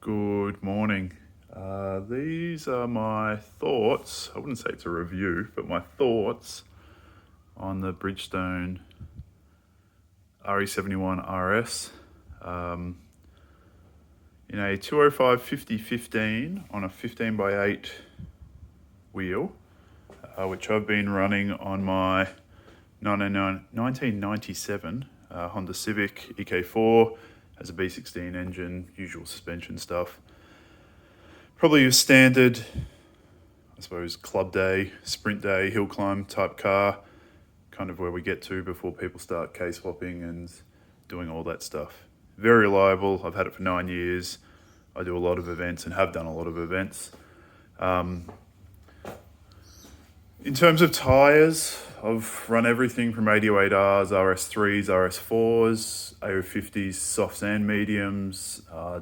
Good morning. These are my thoughts. I wouldn't say it's a review, but my thoughts on the Bridgestone RE71RS in a 205 50/15 on a 15x8 wheel, which I've been running on my 1997 Honda Civic EK4. Has a B16 engine, usual suspension stuff. Probably a standard, I suppose, club day, sprint day, hill climb type car, kind of where we get to before people start K-swapping and doing all that stuff. Very reliable. I've had it for 9 years. I do a lot of events and have done a lot of events. In terms of tyres, I've run everything from 808Rs, RS3s, RS4s, AO50s, softs and mediums,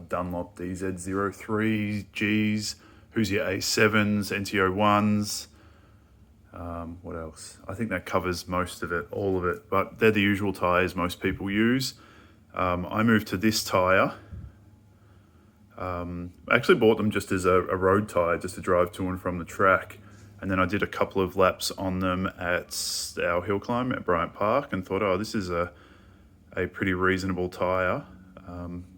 Dunlop DZ03Gs, Hoosier A7s, NTO1s. What else? I think that covers most of it, all of it, but they're the usual tyres most people use. I moved to this tyre. I actually bought them just as a road tyre, just to drive to and from the track. And then I did a couple of laps on them at our hill climb at Bryant Park and thought, oh, this is a pretty reasonable tyre.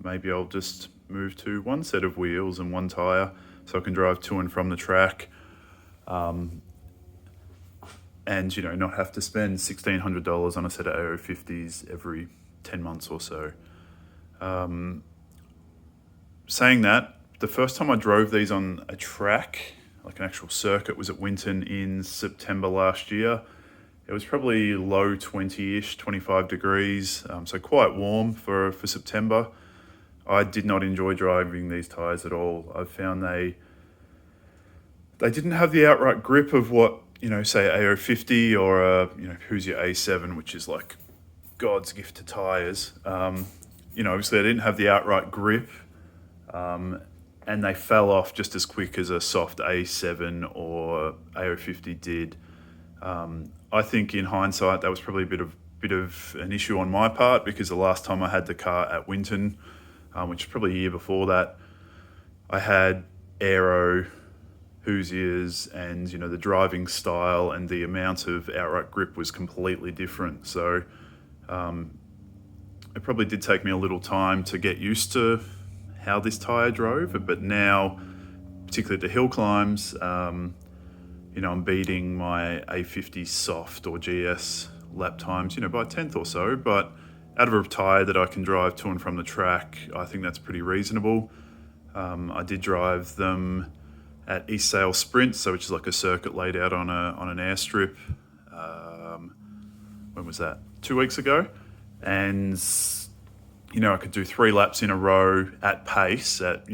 Maybe I'll just move to one set of wheels and one tyre so I can drive to and from the track. And, not have to spend $1,600 on a set of AO50s every 10 months or so. Saying that, the first time I drove these on a track, like an actual circuit, was at Winton in September last year. It was probably low 20-ish, 25 degrees, so quite warm for September. I did not enjoy driving these tyres at all. I found they didn't have the outright grip of what, say AO50 or Hoosier A7, which is like God's gift to tyres. Obviously they didn't have the outright grip, and they fell off just as quick as a soft A7 or AO50 did. I think in hindsight that was probably a bit of an issue on my part, because the last time I had the car at Winton, which was probably a year before that, I had aero Hoosiers, and the driving style and the amount of outright grip was completely different. So it probably did take me a little time to get used to how this tyre drove, but now, particularly at the hill climbs, I'm beating my A50 soft or GS lap times, by a tenth or so, but out of a tyre that I can drive to and from the track, I think that's pretty reasonable. I did drive them at East Sale Sprint, which is like a circuit laid out on an airstrip. When was that? 2 weeks ago. And I could do 3 laps in a row at pace, at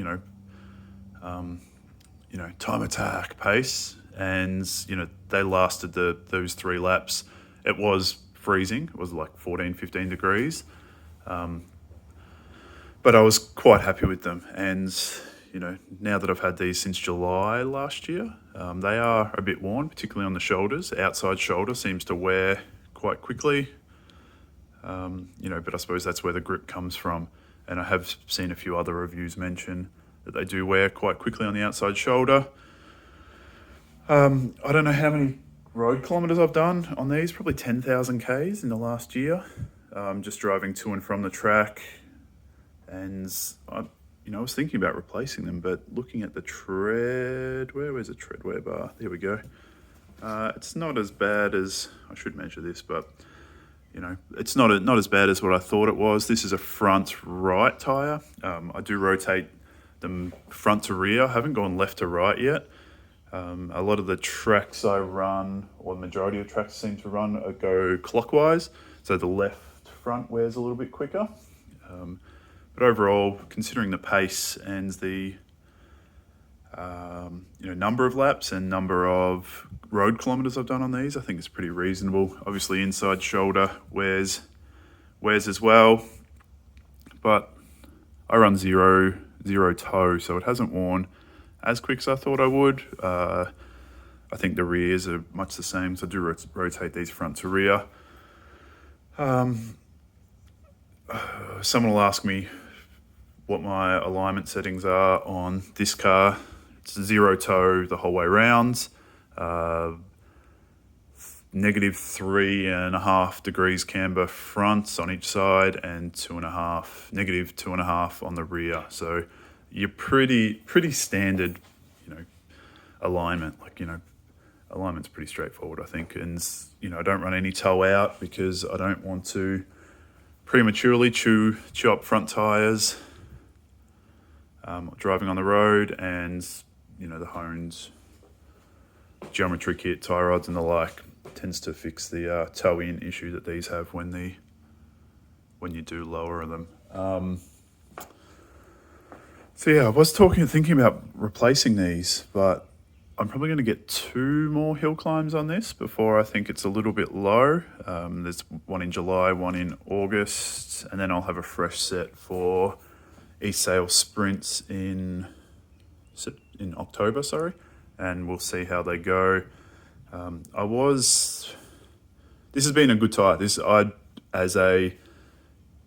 time attack pace, and they lasted those 3 laps. It was freezing. It was like 14-15 degrees, but I was quite happy with them. And now that I've had these since July last year, they are a bit worn, particularly on the shoulders. Outside shoulder seems to wear quite quickly. But I suppose that's where the grip comes from. And I have seen a few other reviews mention that they do wear quite quickly on the outside shoulder. I don't know how many road kilometres I've done on these, probably 10,000 Ks in the last year, just driving to and from the track. And I was thinking about replacing them, but looking at the where's the tread wear bar? There we go. It's not as bad as, I should measure this, but it's not as bad as what I thought it was. This is a front right tyre. I do rotate them front to rear. I haven't gone left to right yet. A lot of the tracks I run, or the majority of tracks I seem to run, go clockwise. So the left front wears a little bit quicker. But overall, considering the pace and the number of laps and number of road kilometres I've done on these, I think it's pretty reasonable. Obviously inside shoulder wears as well, but I run zero toe, so it hasn't worn as quick as I thought I would. I think the rears are much the same, so I do rotate these front to rear. Someone will ask me what my alignment settings are on this car. It's 0 toe the whole way round, -3.5 degrees camber front on each side, and -2.5 on the rear. So you're pretty standard, alignment. Alignment's pretty straightforward, I think. And I don't run any toe out because I don't want to prematurely chew up front tires driving on the road, and the honed geometry kit, tie rods and the like tends to fix the toe in issue that these have when you do lower them. So yeah, I was thinking about replacing these, but I'm probably going to get 2 more hill climbs on this before I think it's a little bit low. There's one in July, one in August, and then I'll have a fresh set for East Sale Sprints in October, and we'll see how they go. This has been a good tyre.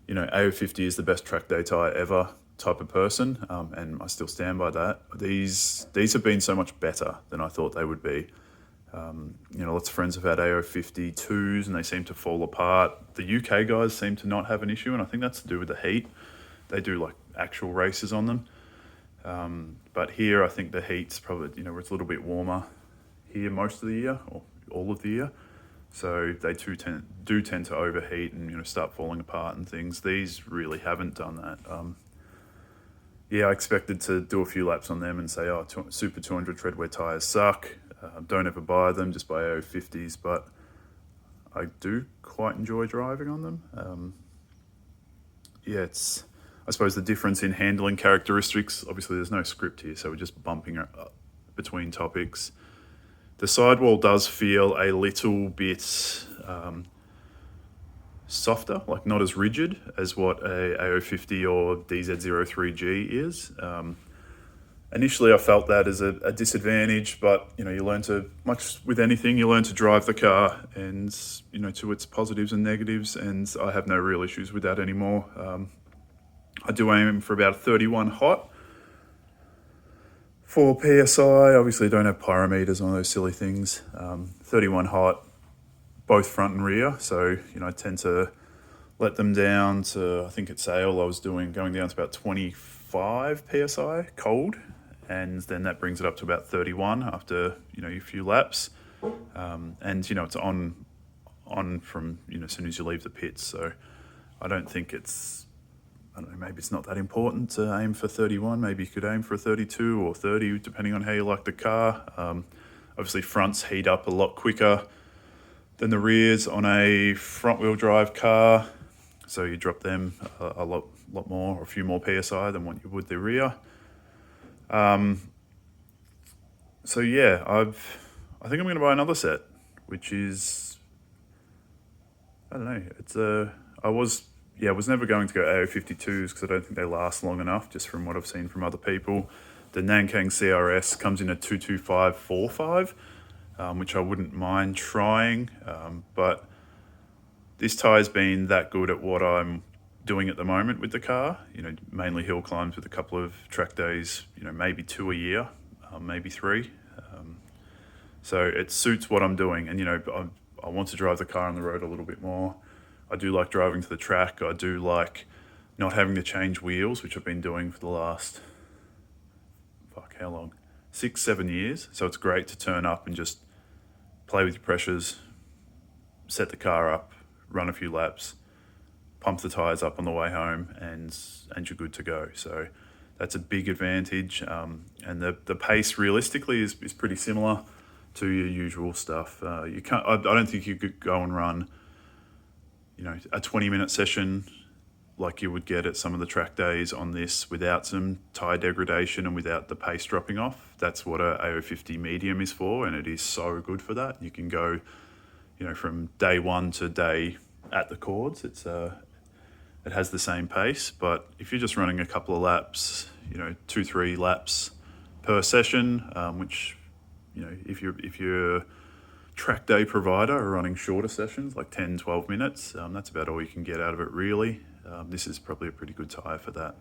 AO50 is the best track day tyre ever type of person, and I still stand by that. These have been so much better than I thought they would be. Lots of friends have had AO52s and they seem to fall apart. The UK guys seem to not have an issue, and I think that's to do with the heat. They do like actual races on them. But here I think the heat's probably, where it's a little bit warmer here most of the year, or all of the year. So they do tend to overheat and start falling apart and things. These really haven't done that. I expected to do a few laps on them and say, Super 200 treadwear tyres suck. Don't ever buy them, just buy AO50s. But I do quite enjoy driving on them. I suppose the difference in handling characteristics, obviously there's no script here, so we're just bumping between topics. The sidewall does feel a little bit softer, like not as rigid as what a AO50 or DZ03G is. Initially I felt that as a disadvantage, but you learn to, much with anything, you learn to drive the car and to its positives and negatives, and I have no real issues with that anymore. I do aim for about 31 hot for PSI. Obviously don't have pyrometers on those silly things. 31 hot, both front and rear. So, I tend to let them down to, I think at Sale I was going down to about 25 PSI cold. And then that brings it up to about 31 after, a few laps. And, it's on from, as soon as you leave the pits. So I don't think maybe it's not that important to aim for 31. Maybe you could aim for a 32 or 30, depending on how you like the car. Obviously, fronts heat up a lot quicker than the rears on a front-wheel drive car. So you drop them a lot more, or a few more PSI than what you would the rear. I think I'm going to buy another set, which is, I don't know, I was never going to go AO52s because I don't think they last long enough, just from what I've seen from other people. The Nankang CRS comes in at 225/45, which I wouldn't mind trying, but this tyre's been that good at what I'm doing at the moment with the car, mainly hill climbs with a couple of track days, maybe 2 a year, maybe 3. So it suits what I'm doing, and I want to drive the car on the road a little bit more. I do like driving to the track. I do like not having to change wheels, which I've been doing for the last, how long? 6-7 years. So it's great to turn up and just play with your pressures, set the car up, run a few laps, pump the tyres up on the way home, and you're good to go. So that's a big advantage. And the pace realistically is pretty similar to your usual stuff. I don't think you could go and run a 20-minute session like you would get at some of the track days on this without some tyre degradation and without the pace dropping off. That's what a AO50 medium is for, and it is so good for that. You can go, from day 1 to day at the cords. It has the same pace, but if you're just running a couple of laps, 2-3 laps per session, which, if you're track day provider are running shorter sessions, like 10-12 minutes. That's about all you can get out of it, really. This is probably a pretty good tyre for that.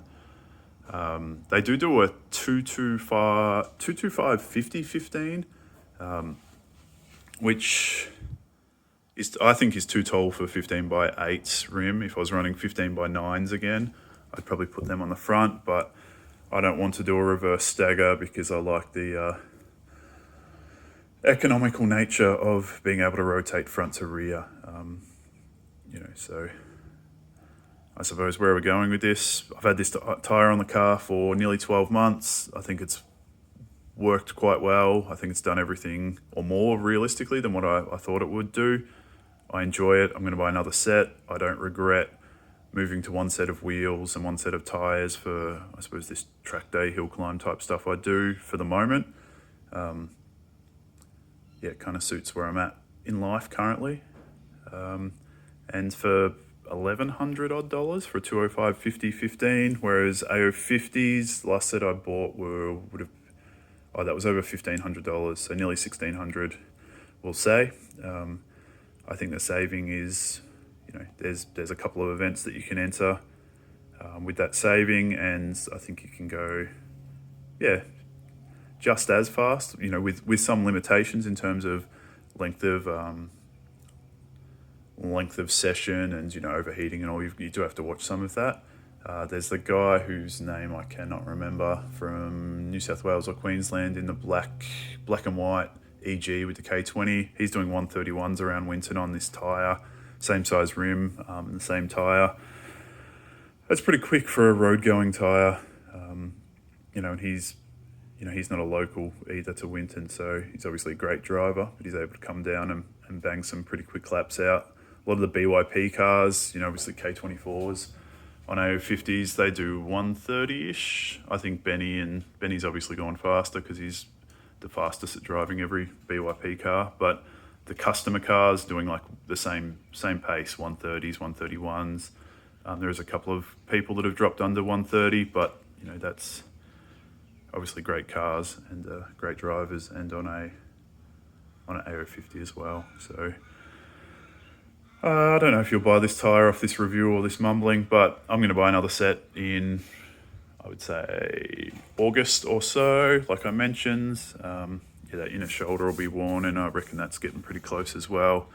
They do a 225 50/15, which I think is too tall for 15x8 rim. If I was running 15x9s again, I'd probably put them on the front, but I don't want to do a reverse stagger because I like the economical nature of being able to rotate front to rear. So I suppose where we're going with this, I've had this tyre on the car for nearly 12 months. I think it's worked quite well. I think it's done everything or more realistically than what I thought it would do. I enjoy it. I'm going to buy another set. I don't regret moving to one set of wheels and one set of tyres for, I suppose, this track day, hill climb type stuff I do for the moment. It kind of suits where I'm at in life currently. And for $1,100 odd for a 205 50/15, whereas AO50s, last set I bought that was over $1,500, so nearly $1,600, we'll say. I think the saving is, there's a couple of events that you can enter with that saving, and I think you can go, just as fast, with some limitations in terms of length of session and overheating and all. You do have to watch some of that. There's the guy whose name I cannot remember from New South Wales or Queensland in the black and white EG with the K20. He's doing 131s around Winton on this tyre, same size rim, and the same tyre. That's pretty quick for a road going tyre, and he's not a local either to Winton, so he's obviously a great driver, but he's able to come down and bang some pretty quick laps out. A lot of the BYP cars, obviously K24s on AO50s, they do 130-ish. I think Benny's obviously gone faster because he's the fastest at driving every BYP car, but the customer cars doing like the same pace, 130s, 131s. There's a couple of people that have dropped under 130, but that's obviously great cars and great drivers, and on an AO50 as well. So I don't know if you'll buy this tyre off this review or this mumbling, but I'm going to buy another set in, I would say, August or so, like I mentioned. That inner shoulder will be worn, and I reckon that's getting pretty close as well.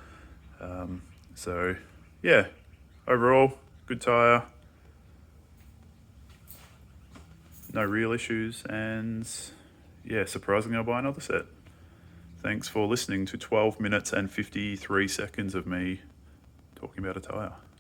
Overall, good tyre. No real issues, and surprisingly I'll buy another set. Thanks for listening to 12 minutes and 53 seconds of me talking about a tyre.